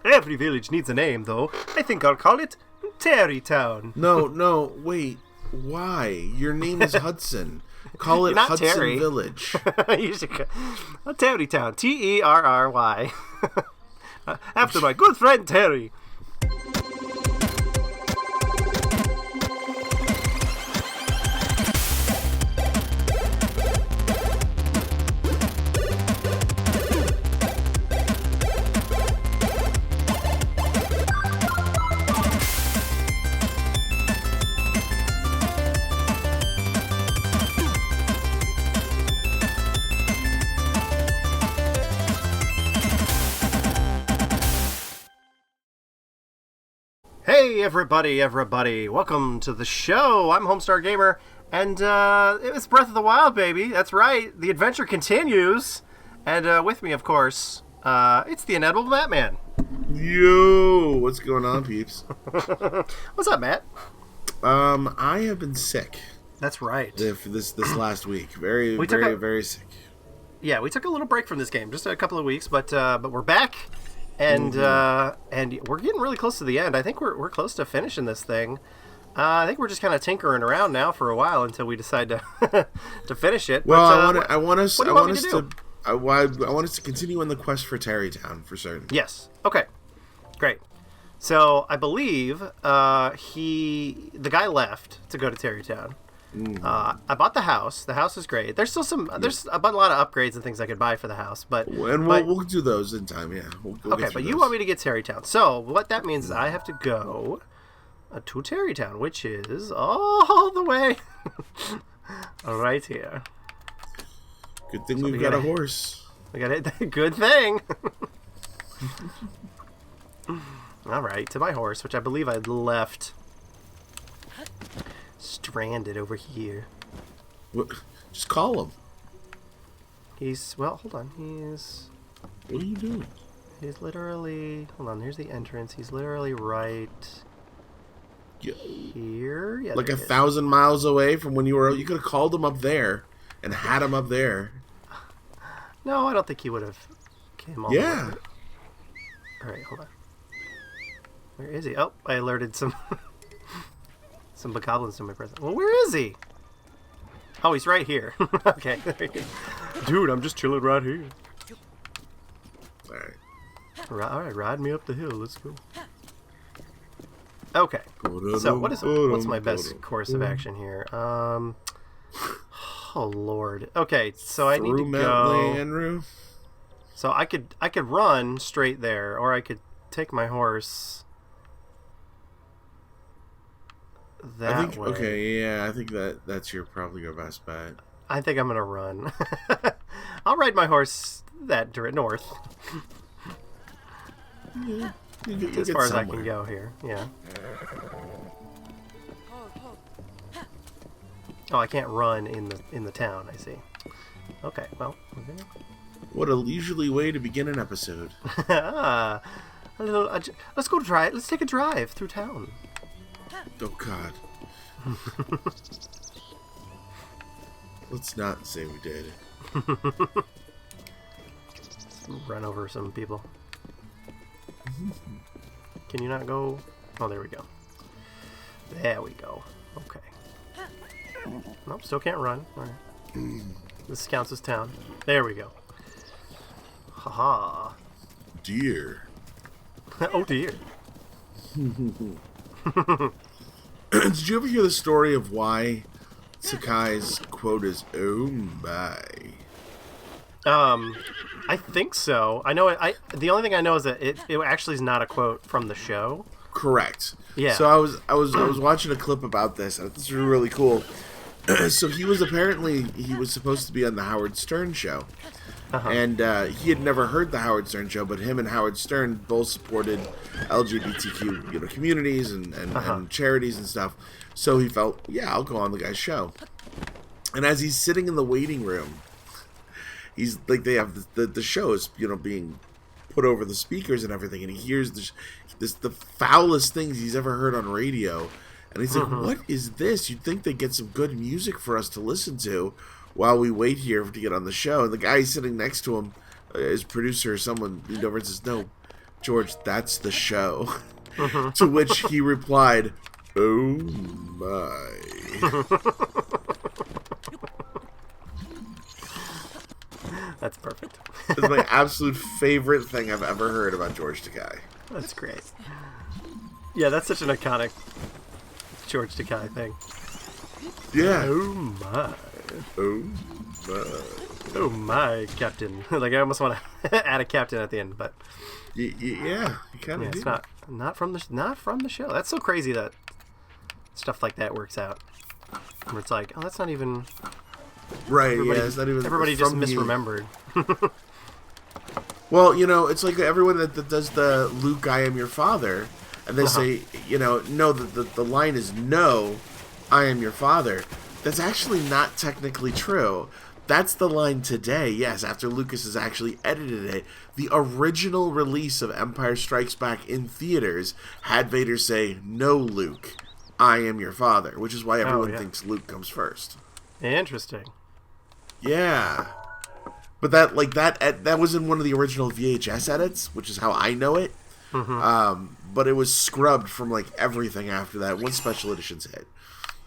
Every village needs a name, though. I think I'll call it Tarrey Town. No, wait. Why? Your name is Hudson. Call it Hudson Terry. Village. You should go. Tarrey Town. Terry. After my good friend Terry. Hey everybody, welcome to the show. I'm HomestarGamer, and it's Breath of the Wild, baby. That's right, the adventure continues. And with me, of course, it's the inedible Mattman. Yo, what's going on, peeps? What's up, Matt? I have been sick. That's right. For this last week. Very sick. Yeah, we took a little break from this game, just a couple of weeks, but we're back. And we're getting really close to the end. I think we're close to finishing this thing. I think we're just kind of tinkering around now for a while until we decide to to finish it. Well, but, I want us to continue on the quest for Tarrey Town for certain. Yes. Okay. Great. So I believe the guy left to go to Tarrey Town. I bought the house. The house is great. There's still there's a lot of upgrades and things I could buy for the house, but we'll do those in time. Yeah. We'll okay, but you want me to get Tarrey Town. So what that means is I have to go to Tarrey Town, which is all the way right here. Good thing we've got a horse. We got it. Good thing. All right, to my horse, which I believe I left stranded over here. What? Just call him. Hold on. What are you doing? He's literally... Hold on, here's the entrance. He's literally right here. Yeah, like 1,000 miles away from when you were... You could have called him up there and had him up there. No, I don't think he would have came all Yeah. Alright, hold on. Where is he? Oh, I alerted some... some bokoblins to my presence. Well, where is he? Oh, he's right here. Okay. Dude, I'm just chilling right here. Alright, ride me up the hill. Let's go. Okay. So, what's my best course of action here? Oh, Lord. Okay, so I need to go... So I could run straight there, or I could take my horse... that way. Okay, yeah, I think that's probably your best bet. I think I'm gonna run. I'll ride my horse north. Yeah, as far as I can go here. Yeah. Oh, I can't run in the town. I see. Okay, well. Okay. What a leisurely way to begin an episode. Let's go drive. Let's take a drive through town. Oh, God. Let's not say we did. Run over some people. Can you not go? Oh, there we go. There we go. Okay. Nope, still can't run. All right. This counts as town. There we go. Haha. Deer. Oh, dear. Did you ever hear the story of why Sakai's quote is "Oh my"? I think so. I know it. The only thing I know is that it actually is not a quote from the show. Correct. Yeah. So I was watching a clip about this, and this was really cool. So he was supposed to be on the Howard Stern show. Uh-huh. And he had never heard the Howard Stern show, but him and Howard Stern both supported LGBTQ communities and charities and stuff. So he felt, yeah, I'll go on the guy's show. And as he's sitting in the waiting room, he's like, they have the show is being put over the speakers and everything, and he hears the foulest things he's ever heard on radio. And he's like, what is this? You'd think they'd get some good music for us to listen to while we wait here to get on the show. And the guy sitting next to him, his producer or someone, leaned over and says, no, George, that's the show. To which he replied, oh my. That's perfect. It's my absolute favorite thing I've ever heard about George Takei. That's great. Yeah, that's such an iconic George Takei thing. Yeah. Oh my. Oh my. Oh my, Captain. Like, I almost want to add a captain at the end, but... Yeah, you kind of do. It's not from the show. That's so crazy that stuff like that works out. Where it's like, oh, that's not even... Right, yeah, it's not even... Everybody just misremembered. Well, you know, it's like everyone that does the Luke, I am your father, and they say, you know, no, the line is no, I am your father. That's actually not technically true. That's the line today, yes, after Lucas has actually edited it. The original release of Empire Strikes Back in theaters had Vader say, no, Luke, I am your father, which is why everyone thinks Luke comes first. Interesting. Yeah. But that was in one of the original VHS edits, which is how I know it. But it was scrubbed from like everything after that. Once special editions hit,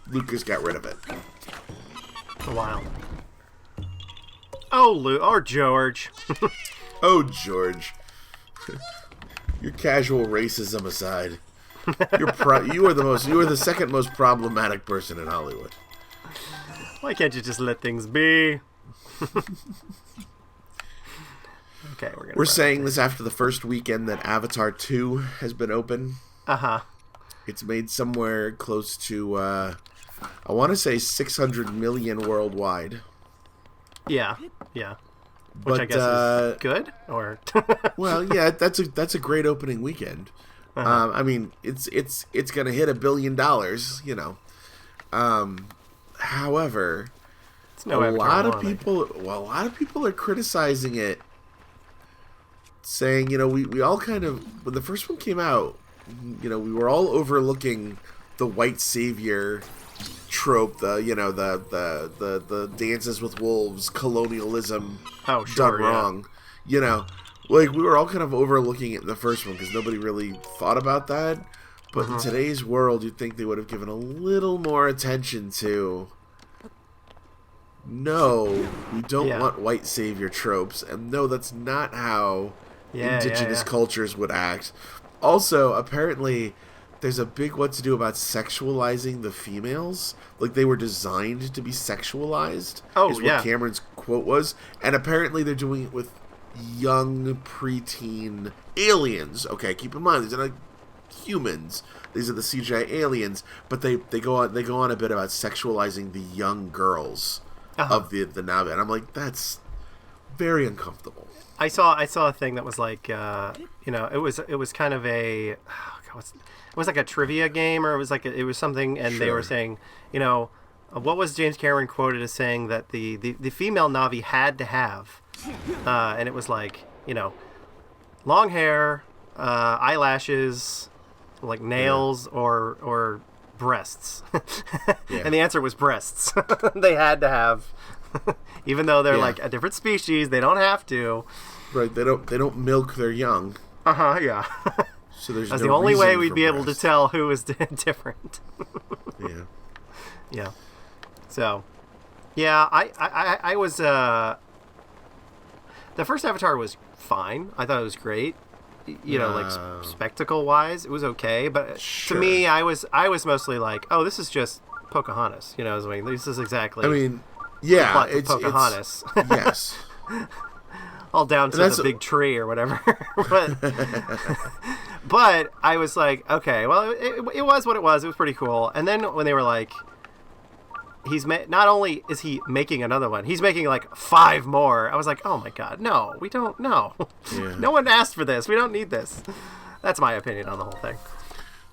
Lucas got rid of it. Wild. Oh, or George. Oh, George. Your casual racism aside, you are the second most problematic person in Hollywood. Why can't you just let things be? Okay, we're saying this after the first weekend that Avatar 2 has been open. It's made somewhere close to I want to say 600 million worldwide. Yeah. But, which I guess is good, or well, yeah, that's a great opening weekend. I mean, it's gonna hit $1 billion, you know. However, a lot of people are criticizing it, saying, you know, we all kind of, when the first one came out, you know, we were all overlooking the white savior trope, the dances with wolves, colonialism done wrong. You know, like, we were all kind of overlooking it in the first one because nobody really thought about that. But in today's world, you'd think they would have given a little more attention to, no, we don't want white savior tropes, and no, that's not how indigenous cultures would act. Also, apparently, there's a big what to do about sexualizing the females. Like, they were designed to be sexualized, is what Cameron's quote was. And apparently they're doing it with young preteen aliens. Okay, keep in mind, these are not humans. These are the CGI aliens. But they go on a bit about sexualizing the young girls of the Na'vi. And I'm like, that's very uncomfortable. I saw a thing that was like, you know, it was kind of a, it was like a trivia game, or it was something, and they were saying, you know, what was James Cameron quoted as saying that the female Na'vi had to have, and it was like, you know, long hair, eyelashes, like nails, or breasts, and the answer was breasts. They had to have. Even though they're like a different species, they don't have to. Right, they don't milk their young. Yeah. So there's that's no the only way we'd be breast. able to tell who is different. Yeah. So, yeah, I was the first Avatar was fine. I thought it was great. You know, like spectacle wise, it was okay. But to me, I was mostly like, oh, this is just Pocahontas. You know, I mean, this is exactly. I mean, yeah, it's Pocahontas. Yes. All down to the big tree or whatever. But I was like, okay, well, it was what it was. It was pretty cool. And then when they were like, not only is he making another one, he's making like 5 more. I was like, oh my god, no, we don't know. Yeah. No one asked for this. We don't need this. That's my opinion on the whole thing.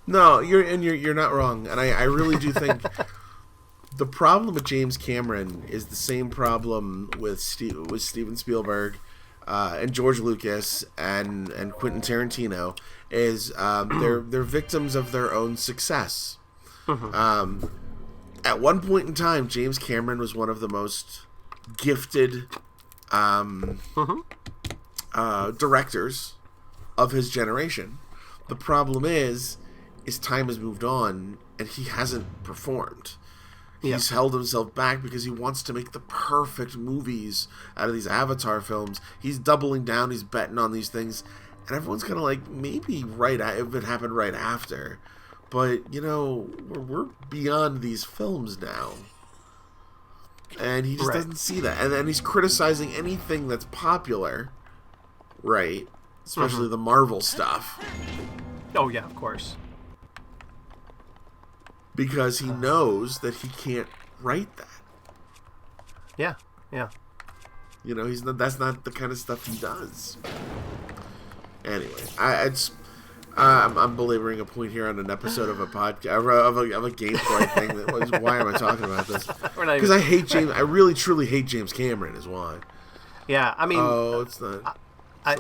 No, you're not wrong, and I really do think the problem with James Cameron is the same problem with Steven Spielberg and George Lucas and Quentin Tarantino. Is they're victims of their own success. At one point in time, James Cameron was one of the most gifted directors of his generation. The problem is time has moved on, and he hasn't performed. He's held himself back because he wants to make the perfect movies out of these Avatar films. He's doubling down. He's betting on these things. And everyone's kind of like, maybe if it happened right after. But, we're beyond these films now. And he just doesn't see that. And then he's criticizing anything that's popular, right? Especially the Marvel stuff. Oh, yeah, of course. Because he knows that he can't write that. Yeah, yeah. That's not the kind of stuff he does. Anyway, I'm belaboring a point here on an episode of a podcast of a gameplay thing. That was, why am I talking about this? Because I hate James. I really truly hate James Cameron. Is why. Yeah, I mean. Oh, it's not.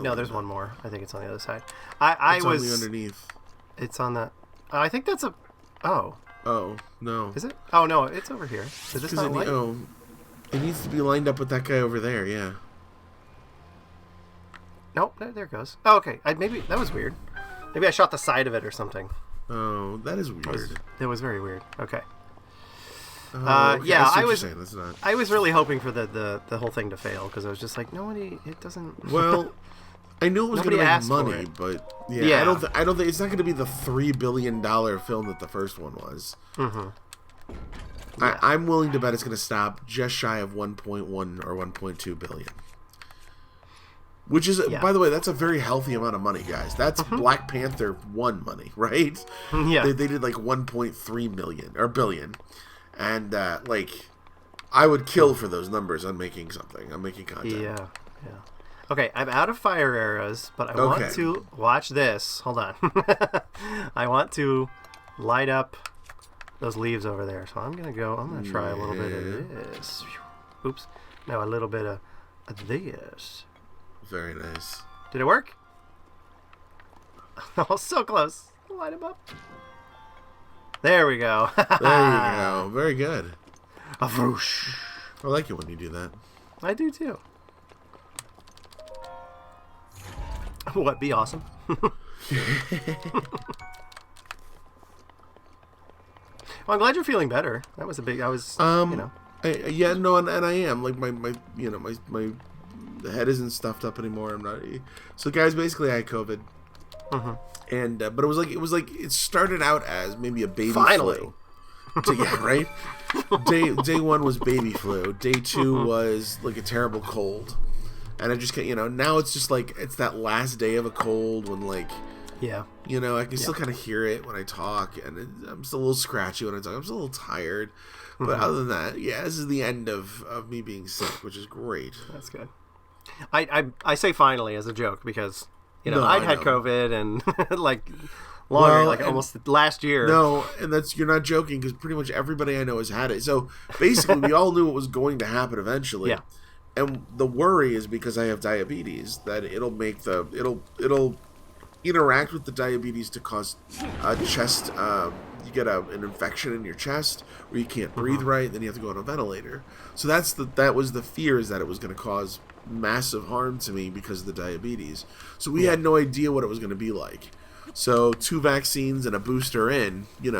No, there's one more. I think it's on the other side. It's on the underneath. It's on the. I think that's a. Oh. Oh no. Is it? Oh no, it's over here. Is this not light? It needs to be lined up with that guy over there. Yeah. Nope, there it goes. Oh, okay. Maybe that was weird. Maybe I shot the side of it or something. Oh, that is weird. It was very weird. Okay. Okay. Yeah, I was. That's not... I was really hoping for the whole thing to fail because I was just like, it doesn't. Well, I knew it was going to make money, but I don't think it's not going to be the $3 billion film that the first one was. Mm-hmm. Yeah. I'm willing to bet it's going to stop just shy of 1.1 or 1.2 billion. Which is, by the way, that's a very healthy amount of money, guys. That's Black Panther 1 money, right? Yeah. They did like 1.3 million or billion. And I would kill for those numbers on making something. I'm making content. Yeah. Okay, I'm out of fire arrows, but I want to watch this. Hold on. I want to light up those leaves over there. So I'm going to try a little bit of this. Oops. Now a little bit of this. Very nice. Did it work? Oh, so close. Light him up. There we go. There you go. Very good. A whoosh. I like it when you do that. I do too. What? Be awesome. Well, I'm glad you're feeling better. That was a big. I was. And I am. Like my the head isn't stuffed up anymore. I'm not. So guys, basically, I had COVID. And but it was like it started out as maybe a baby flu. Yeah, right. Day 1 was baby flu. Day 2 was like a terrible cold. And I just can't, now it's just like, it's that last day of a cold when I can still kind of hear it when I talk, and I'm still a little scratchy when I talk. I'm still a little tired. But other than that, this is the end of me being sick, which is great. That's good. I say finally as a joke because, I'd had COVID and almost last year. No, and you're not joking because pretty much everybody I know has had it. So basically, we all knew what was going to happen eventually. Yeah. And the worry is because I have diabetes that it'll interact with the diabetes to cause a chest. You get an infection in your chest where you can't breathe right. Then you have to go on a ventilator. So that was the fear, is that it was going to cause massive harm to me because of the diabetes. So we had no idea what it was going to be like. So 2 vaccines and a booster in, it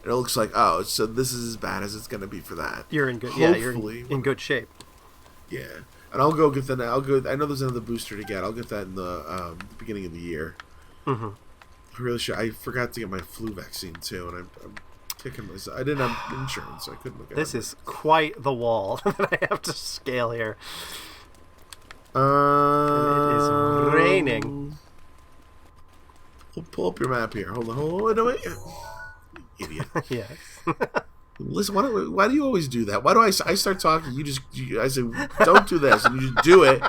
looks like, so this is as bad as it's going to be for that. You're in good. Hopefully, you're in good shape. Yeah, and I'll go get that. I know there's another booster to get. I'll get that in the beginning of the year. I really should. I forgot to get my flu vaccine too, and I'm kicking myself. I didn't have insurance, so I couldn't look at it. This is quite the wall that I have to scale here. And it is raining. We'll pull up your map here. Hold on. No, wait. Idiot. Yes. Listen, why do you always do that? Why do I start talking? I say, don't do this, and you just do it.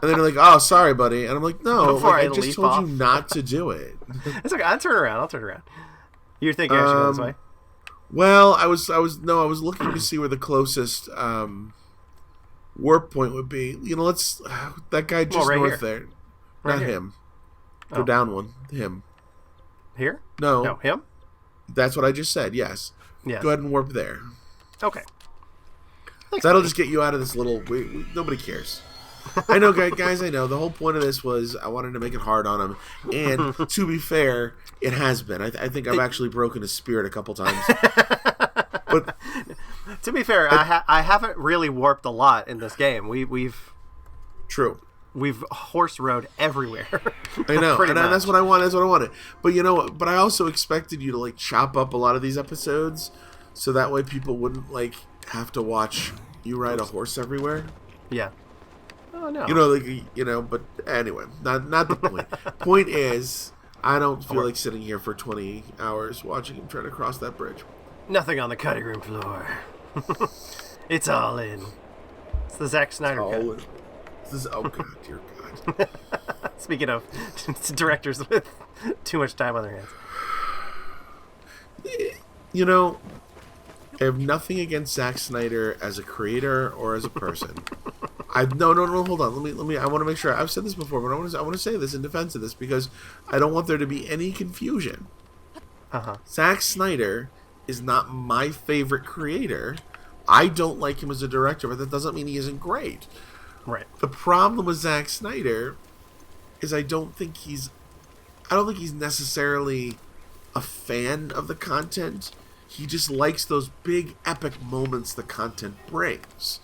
And then you're like, oh, sorry, buddy. And I'm like, no, I just told you not to do it. It's okay. I'll turn around. You're thinking I should go this way? Well, I was looking to see where the closest warp point would be. That guy just north there. Not him. Go down one. Him. Here? No, him? That's what I just said, yes. Go ahead and warp there. Okay. That'll just get you out of this little... nobody cares. I know, guys. I know. The whole point of this was I wanted to make it hard on him, and to be fair, it has been. I think I've actually broken his spirit a couple times. But to be fair, I haven't really warped a lot in this game. We've true. We've horse rode everywhere. I know, and that's what I want. That's what I wanted. But you know, but I also expected you to like chop up a lot of these episodes, so that way people wouldn't like have to watch you ride a horse everywhere. Yeah. Oh no. You know, like but anyway, not the point. Point is, I don't feel like sitting here for 20 hours watching him try to cross that bridge. Nothing on the cutting room floor. It's all in. It's the Zack Snyder cut. Oh god, dear God. Speaking of directors with too much time on their hands. You know, I have nothing against Zack Snyder as a creator or as a person. No, hold on. Let me I want to make sure. I've said this before, but I want to say this in defense of this because I don't want there to be any confusion. Zack Snyder is not my favorite creator. I don't like him as a director, but that doesn't mean he isn't great. Right. The problem with Zack Snyder is I don't think he's necessarily a fan of the content. He just likes those big epic moments the content brings.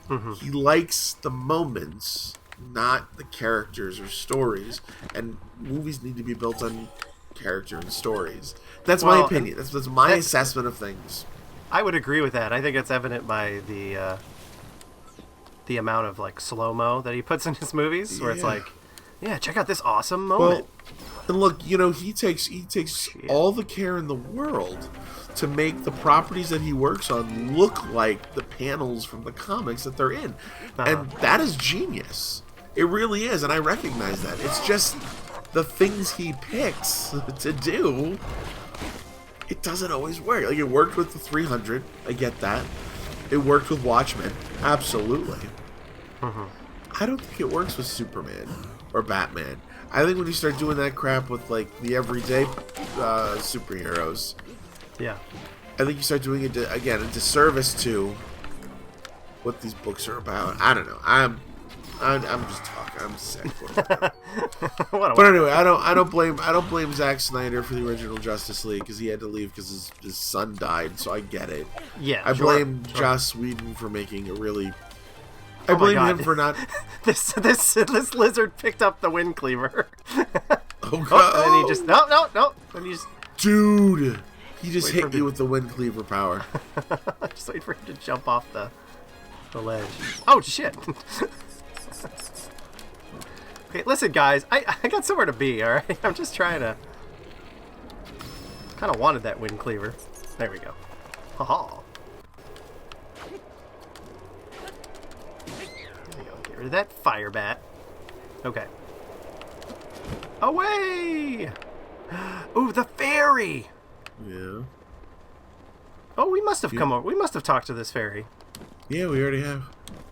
Mm-hmm. He likes the moments, not the characters or stories. And movies need to be built on character and stories. That's my opinion. That's my assessment of things. I would agree with that. I think it's evident by the amount of like slow-mo that he puts in his movies, where it's like, yeah, check out this awesome moment. Well, and look, he takes all the care in the world to make the properties that he works on look like the panels from the comics that they're in. And that is genius. It really is, and I recognize that. It's just the things he picks to do, it doesn't always work. Like, it worked with the 300, I get that. It worked with Watchmen, absolutely. I don't think it works with Superman or Batman. I think when you start doing that crap with, like, the everyday superheroes, I think you start doing it, again, a disservice to what these books are about. I don't know. I'm just talking. I'm sick. But anyway, I don't blame Zack Snyder for the original Justice League because he had to leave because his son died. So I get it. Yeah. I blame Joss Whedon for making a really. I blame him for not. This lizard picked up the wind cleaver. Oh god! And he just no. And he just. Dude, he just hit you with the wind cleaver power. Just wait for him to jump off the ledge. Oh shit! Okay, listen, guys. I got somewhere to be. All right, I'm just trying to. Kind of wanted that wind cleaver. There we go. Ha. There we go. Get rid of that fire bat. Okay. Away! Ooh, the fairy. Yeah. Oh, we must have come over. We must have talked to this fairy. Yeah, we already have.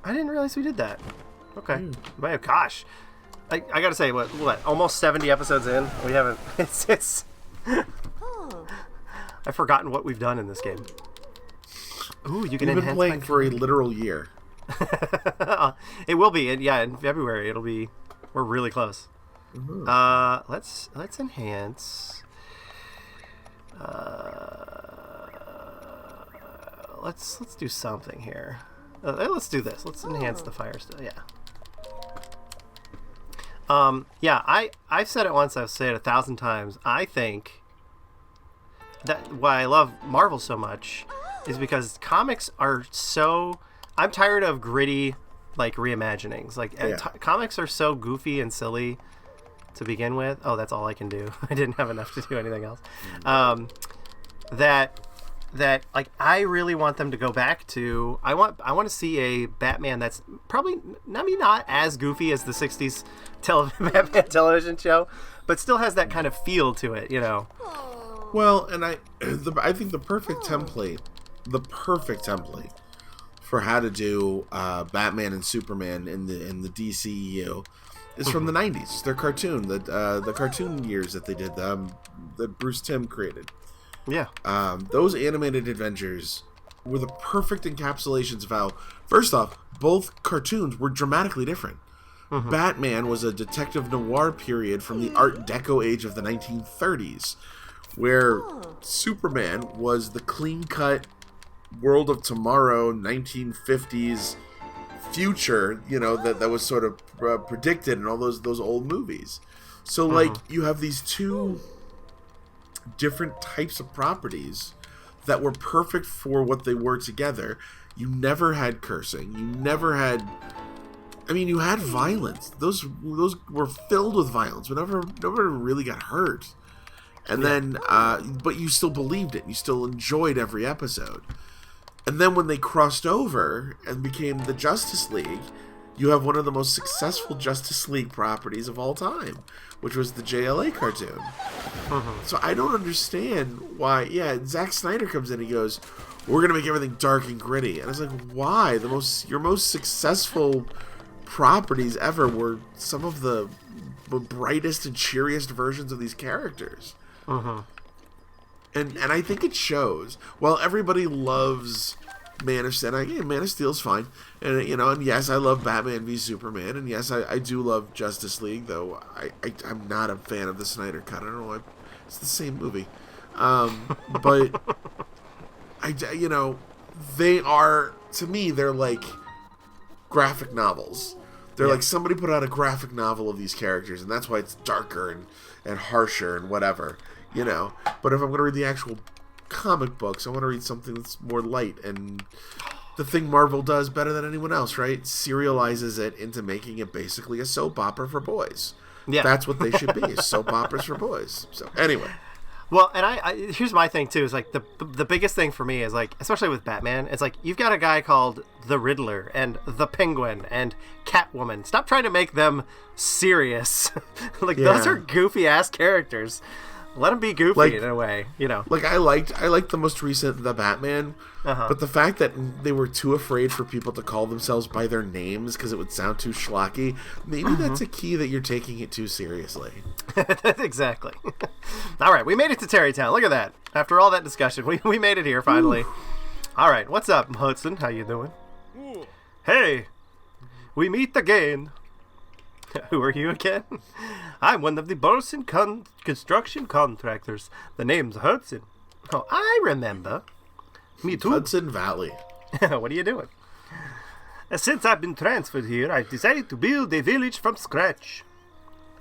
I didn't realize we did that. Okay. Man, gosh. I gotta say, what, almost 70 episodes in? We haven't, it's I've forgotten what we've done in this game. Ooh, you can enhance. We've been playing for a literal year. It will be, in February, it'll be, we're really close. Mm-hmm. Let's enhance. Let's do something here. Let's do this. Let's enhance the fire stuff. I've said it once. I've said it 1,000 times. I think that why I love Marvel so much is because comics are so. I'm tired of gritty, like reimaginings. Like comics are so goofy and silly to begin with. Oh, that's all I can do. I didn't have enough to do anything else. That like I really want them to go back to. I want to see a Batman that's probably not as goofy as the '60s Batman television show, but still has that kind of feel to it, Well, and I think the perfect template for how to do Batman and Superman in the DCEU is from the '90s. It's their cartoon, the cartoon years that they did, that Bruce Timm created. Yeah. Those animated adventures were the perfect encapsulations of how, first off, both cartoons were dramatically different. Batman was a detective noir period from the Art Deco age of the 1930s, where Superman was the clean-cut world of tomorrow, 1950s future, that was sort of predicted in all those old movies. So, like, you have these two different types of properties that were perfect for what they were together. You never had cursing. You never had... I mean, you had violence. Those were filled with violence. Nobody really got hurt. And then, but you still believed it. You still enjoyed every episode. And then when they crossed over and became the Justice League, you have one of the most successful Justice League properties of all time, which was the JLA cartoon. So I don't understand why. Yeah, Zack Snyder comes in and he goes, "We're gonna make everything dark and gritty," and I was like, "Why? Your most successful properties ever were some of the brightest and cheeriest versions of these characters." And I think it shows. While everybody loves Man of Steel, Man of Steel's fine, and and yes, I love Batman v Superman, and yes, I do love Justice League, though I'm not a fan of the Snyder Cut. I don't know why. It's the same movie, but they are, to me, they're like graphic novels. They're like somebody put out a graphic novel of these characters, and that's why it's darker and harsher and whatever, But if I'm going to read the actual comic books, I want to read something that's more light. And the thing Marvel does better than anyone else, right? Serializes it into making it basically a soap opera for boys. Yeah. That's what they should be, soap operas for boys. So anyway. Well, and I here's my thing too, is like the biggest thing for me is like, especially with Batman, it's like you've got a guy called the Riddler and the Penguin and Catwoman. Stop trying to make them serious. Those are goofy ass characters. Let them be goofy in a way, Like I liked the most recent The Batman, but the fact that they were too afraid for people to call themselves by their names because it would sound too schlocky, maybe that's a key that you're taking it too seriously. Exactly. All right, we made it to Tarrey Town. Look at that. After all that discussion, we made it here finally. All right, what's up, Hudson? How you doing? Hey, we meet again. Who are you again? I'm one of the Burson construction contractors. The name's Hudson. Oh, I remember. Me too. Hudson Valley. What are you doing? Since I've been transferred here, I've decided to build a village from scratch.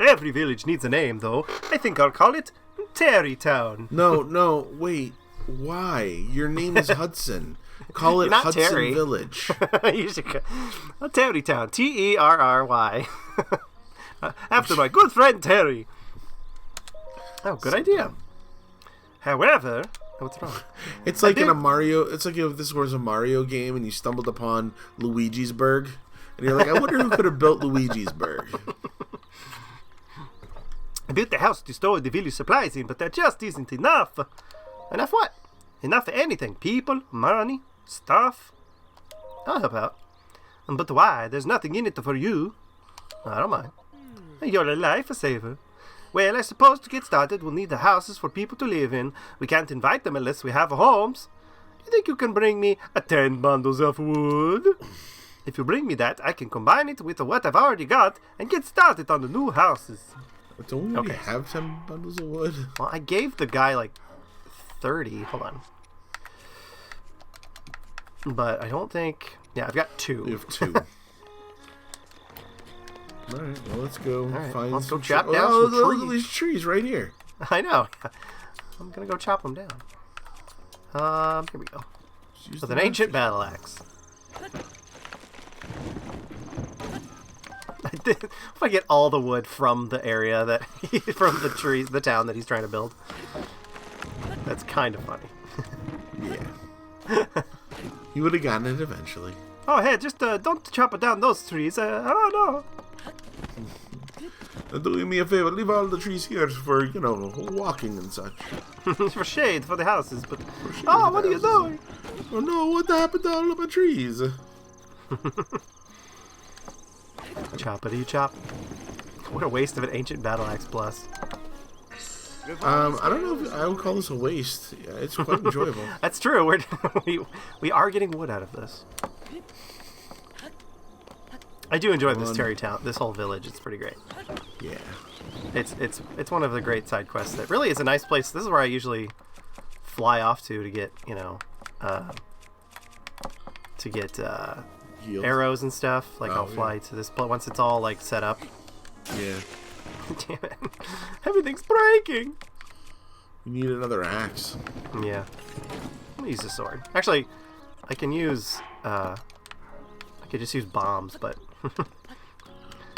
Every village needs a name, though. I think I'll call it Tarrey Town. No, wait. Why? Your name is Hudson. Call it Hudson Terry. Village. You should call Tarrey Town. Terry. After my good friend Terry. Oh, good idea. However, what's wrong? It's like in a Mario. It's like if this was a Mario game and you stumbled upon Luigi's Burg, and you're like, I wonder who could have built Luigi's Burg. I built the house to store the village supplies in, but that just isn't enough. Enough what? Enough for anything. People, money, stuff. I'll help out. But why? There's nothing in it for you. I don't mind. You're a lifesaver. Well, I suppose to get started, we'll need the houses for people to live in. We can't invite them unless we have homes. Do you think you can bring me 10 bundles of wood? If you bring me that, I can combine it with what I've already got and get started on the new houses. Don't we already have 10 bundles of wood? Well, I gave the guy like 30. Hold on. But I don't think... Yeah, I've got 2. You have 2. Alright, well, let's go let's go chop down some trees. Look at these trees right here. I know. I'm going to go chop them down. Here we go. With an ancient battle axe. If I get all the wood from the area that from the trees, the town that he's trying to build. That's kind of funny. Yeah. You would have gotten it eventually. Oh, hey, just don't chop down those trees. Oh, no. Do me a favor, leave all the trees here for, walking and such. For shade, for the houses, but... Oh, what are you doing? Oh, no, what happened to all of my trees? Choppity chop. What a waste of an ancient battle axe plus. I don't know if I would call this a waste. Yeah, it's quite enjoyable. That's true. We are getting wood out of this. I do enjoy this Tarrey Town, this whole village. It's pretty great. Yeah. It's one of the great side quests that really is a nice place. This is where I usually fly off to get, you know, arrows and stuff. Like I'll fly to this place once it's all like set up. Yeah. Damn it. Everything's breaking. You need another axe. Yeah. I'm gonna use a sword. Actually, I can use I could just use bombs, but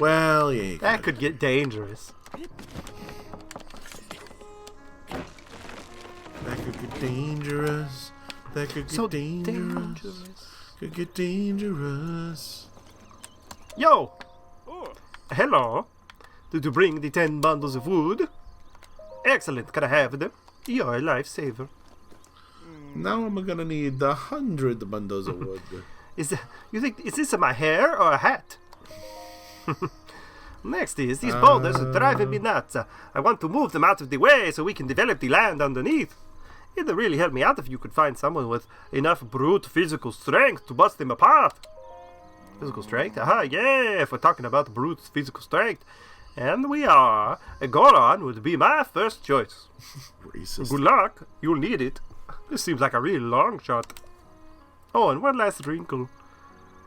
well, yeah. That could get dangerous. That could get dangerous. That could get dangerous. Could get dangerous. Yo! Hello. Did you bring the 10 bundles of wood? Excellent. Can I have them? You're a lifesaver. Now I'm gonna need 100 bundles of wood. Is this my hair or a hat? Next is these boulders are driving me nuts. I want to move them out of the way so we can develop the land underneath. It'd really help me out if you could find someone with enough brute physical strength to bust them apart. Physical strength? Aha, yeah, if we're talking about brute physical strength. And we are. A Goron would be my first choice. Racist. Good luck. You'll need it. This seems like a really long shot. Oh, and one last wrinkle.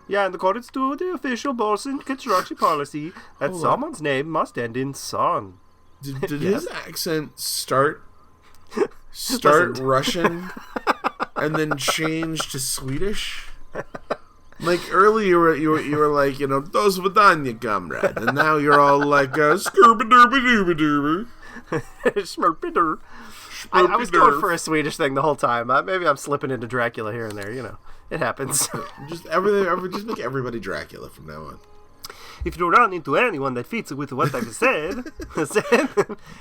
Yeah, in accordance to the official Bolson construction policy, that someone's name must end in son. Did his accent start Russian and then change to Swedish? Like earlier you were like, you know, "Dos vidanya, comrade," and now you're all like, "Skirba-derba-dooba-dooba." Smurpider. I was going for a Swedish thing the whole time. Maybe I'm slipping into Dracula here and there. You know, it happens. just make everybody Dracula from now on. If you run into anyone that fits with what I've said,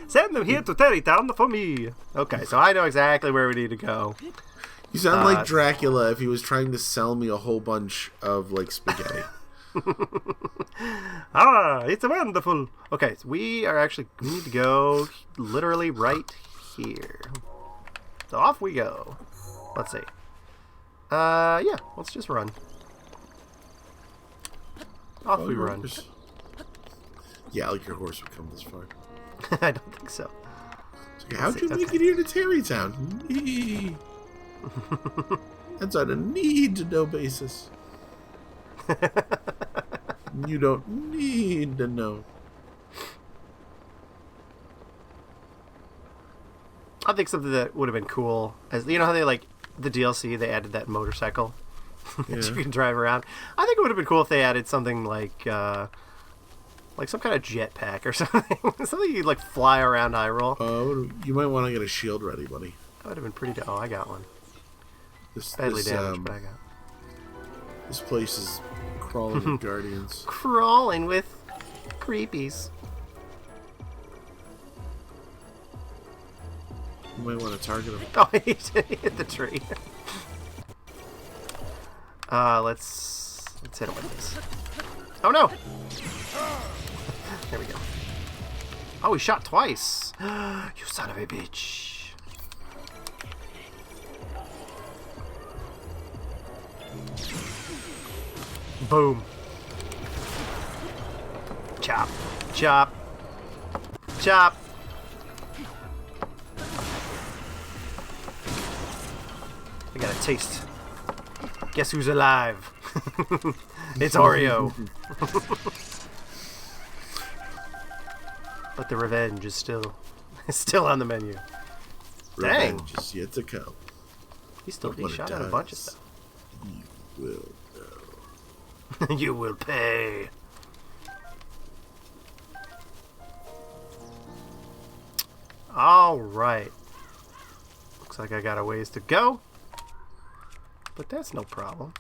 send them here to Tarrey Town for me. Okay, so I know exactly where we need to go. You sound like Dracula if he was trying to sell me a whole bunch of, like, spaghetti. It's wonderful. Okay, so we need to go literally right here. So off we go. Let's see. Yeah, let's just run. Off we run. Yeah, like your horse would come this far. I don't think so. How'd you make it here to Tarrey Town? That's on a need-to-know basis. You don't need to know. I think something that would have been cool, as you know how they like the DLC, they added that motorcycle that you can drive around. I think it would have been cool if they added something like some kind of jetpack or something, something you'd like fly around Hyrule. You might want to get a shield ready, buddy. That would have been pretty. Oh, I got one. This Badly damaged, but I got. This place is crawling with guardians. Crawling with creepies. You might want to target him. Oh, he hit the tree. Let's hit him with this. Oh no! There we go. Oh, he shot twice. You son of a bitch. Boom. Chop. Chop. Chop. I got a taste. Guess who's alive? It's Oreo. But the revenge is still on the menu. Dang. Revenge is yet to come. He shot at a bunch of stuff. You will know. You will pay. All right. Looks like I got a ways to go. But that's no problem.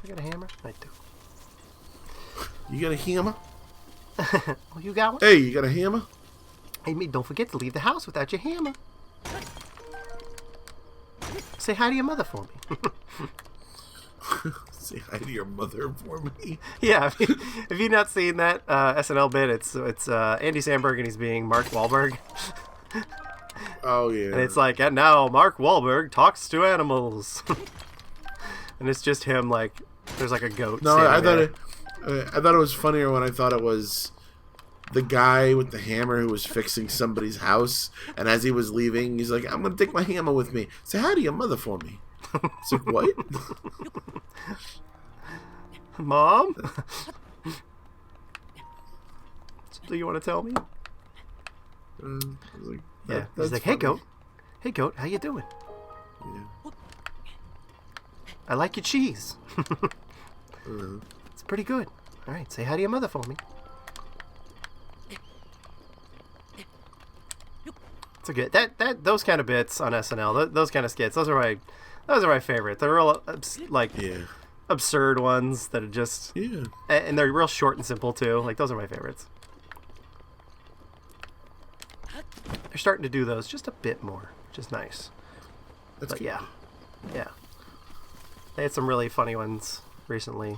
I got a hammer? I do. You got a hammer? Oh, you got one? Hey, you got a hammer? Hey, don't forget to leave the house without your hammer. Say hi to your mother for me. Say hi to your mother for me. Yeah, have you not seen that SNL bit? It's Andy Samberg and he's being Mark Wahlberg. Oh yeah. And it's like, and now Mark Wahlberg talks to animals. And it's just him like, there's like a goat. No, I I thought it was funnier when I thought it was the guy with the hammer who was fixing somebody's house, and as he was leaving, he's like, "I'm gonna take my hammer with me. Say hi to your mother for me." It's like, what? Mom? Do you want to tell me? Like, Yeah. He's like, "Hey, goat. Hey, goat. How you doing? Yeah. I like your cheese. It's pretty good. All right, say hi to your mother for me." It's a good those kind of bits on SNL. Those kind of skits. Those are my favorite. They're real absurd ones that are just and they're real short and simple too. Like those are my favorites. They're starting to do those just a bit more, which is nice. That's but good. yeah. They had some really funny ones recently.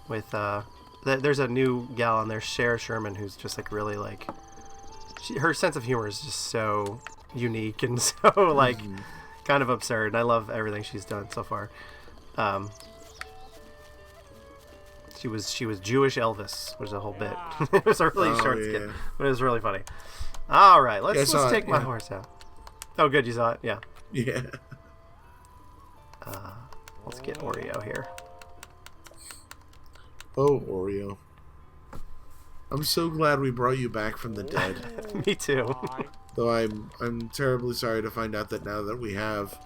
With there's a new gal on there, Sarah Sherman, who's just like really like, her sense of humor is just so unique and so like kind of absurd. And I love everything she's done so far. She was Jewish Elvis, which is a whole bit. It was a really short skit, but it was really funny. All right, let's take my horse out. Oh, good, you saw it. Yeah. Yeah. Let's get Oreo here. Oh, Oreo. I'm so glad we brought you back from the dead. Me too. Though I'm terribly sorry to find out that now that we have,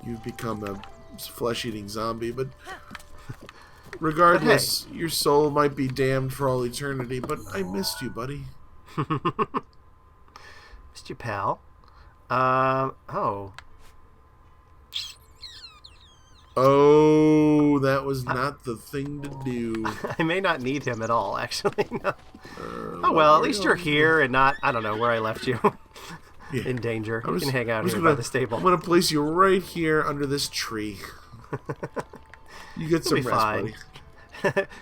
you've become a flesh-eating zombie. But regardless, your soul might be damned for all eternity. But I missed you, buddy. Missed you, pal. Oh. Oh, that was not the thing to do. I may not need him at all, actually. No. Oh, well, at least you're here and not, I don't know, where I left you. In danger. You can hang out here by the stable. I'm going to place you right here under this tree. You get some rest, buddy.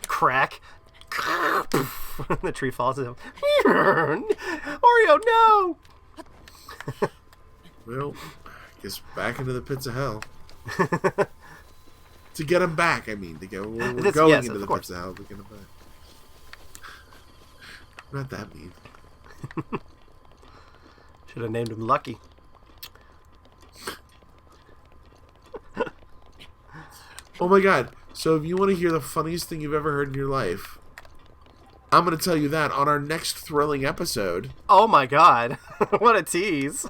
Crack. The tree falls down. Oreo, no! Well, I guess back into the pits of hell. To get him back, I mean. We're going into the pits of hell to get him back. Not that mean. Should have named him Lucky. Oh my god. So if you want to hear the funniest thing you've ever heard in your life, I'm going to tell you that on our next thrilling episode. Oh my god. What a tease.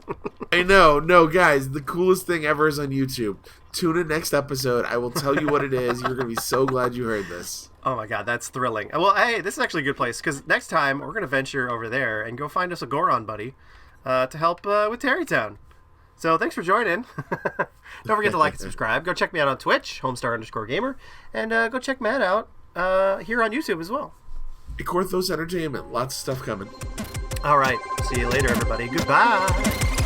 I know. No, guys, the coolest thing ever is on YouTube. Tune in next episode. I will tell you what it is. You're going to be so glad you heard this. Oh my god, that's thrilling. Well, hey, this is actually a good place, because next time we're going to venture over there and go find us a Goron buddy to help with Tarrey Town. So thanks for joining. Don't forget to like and subscribe. Go check me out on Twitch, Homestar_Gamer, and go check Matt out here on YouTube as well. Corthos Entertainment. Lots of stuff coming. All right. See you later, everybody. Goodbye.